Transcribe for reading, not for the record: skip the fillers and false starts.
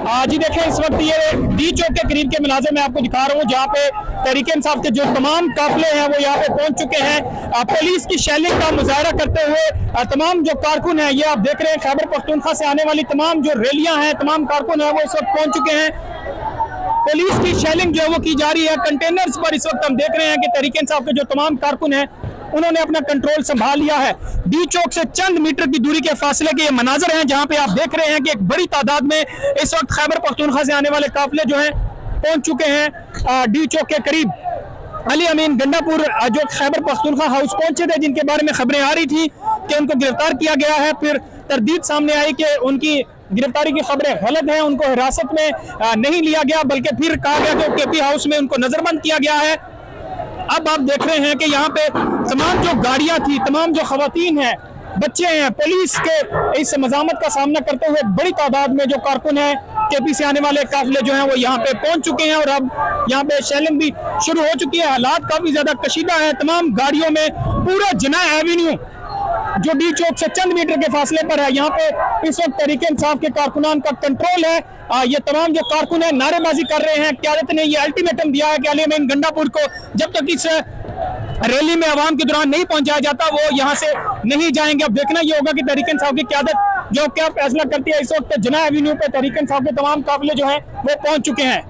जी देखें, इस वक्त ये डी चौक के करीब के मनाज़िर मैं आपको दिखा रहा हूँ, जहाँ पे तहरीक इंसाफ के जो तमाम काफिले हैं वो यहाँ पे पहुंच चुके हैं। पुलिस की शेलिंग का मुजाहरा करते हुए तमाम जो कारकुन हैं, ये आप देख रहे हैं, खैबर पख्तूनख्वा से आने वाली तमाम जो रैलियां हैं, तमाम कारकुन हैं वो इस वक्त पहुंच चुके हैं। पुलिस की शेलिंग जो है वो की जा रही है कंटेनर्स पर। इस वक्त हम देख रहे हैं कि तहरीक इंसाफ के जो तमाम कारकुन हैं उन्होंने अपना कंट्रोल संभाल लिया है। डी चौक से चंद मीटर की दूरी के फासले के ये मनाजर हैं, जहां पे आप देख रहे हैं कि एक बड़ी तादाद में इस वक्त खैबर पख्तूनख्वा से आने वाले काफिले जो हैं पहुंच चुके हैं डी चौक के करीब। अली अमीन गंडापुर जो खैबर पख्तूनख्वा हाउस पहुंचे थे, जिनके बारे में खबरें आ रही थी कि उनको गिरफ्तार किया गया है, फिर तरदीद सामने आई कि उनकी गिरफ्तारी की खबरें गलत हैं, उनको हिरासत में नहीं लिया गया, बल्कि फिर कहा गया कि केपी हाउस में उनको नजरबंद किया गया है। अब आप देख रहे हैं कि यहाँ पे तमाम जो गाड़ियां थी, तमाम जो खवातीन हैं, बच्चे हैं, पुलिस के इस मज़ामत का सामना करते हुए बड़ी तादाद में जो कारकुन हैं केपी से आने वाले काफिले जो हैं वो यहाँ पे पहुंच चुके हैं और अब यहाँ पे शेलिंग भी शुरू हो चुकी है। हालात काफी ज्यादा कशीदा है। तमाम गाड़ियों में पूरा जिन्ना एवेन्यू जो डी चौक से चंद मीटर के फासले पर है, यहाँ पे इस वक्त तहरीक इंसाफ के कारकुनान का कंट्रोल है। ये तमाम जो कारकुन है नारेबाजी कर रहे हैं। क़यादत ने ये अल्टीमेटम दिया है कि अली अमीन गंडापुर को जब तक इस रैली में अवाम के दौरान नहीं पहुंचाया जाता वो यहाँ से नहीं जाएंगे। अब देखना ये होगा कि तहरीक इंसाफ की क़यादत जो क्या फैसला करती है। इस वक्त जिन्ना एवेन्यू पे तहरीक इंसाफ के तमाम काफिले जो हैं वो पहुंच चुके हैं।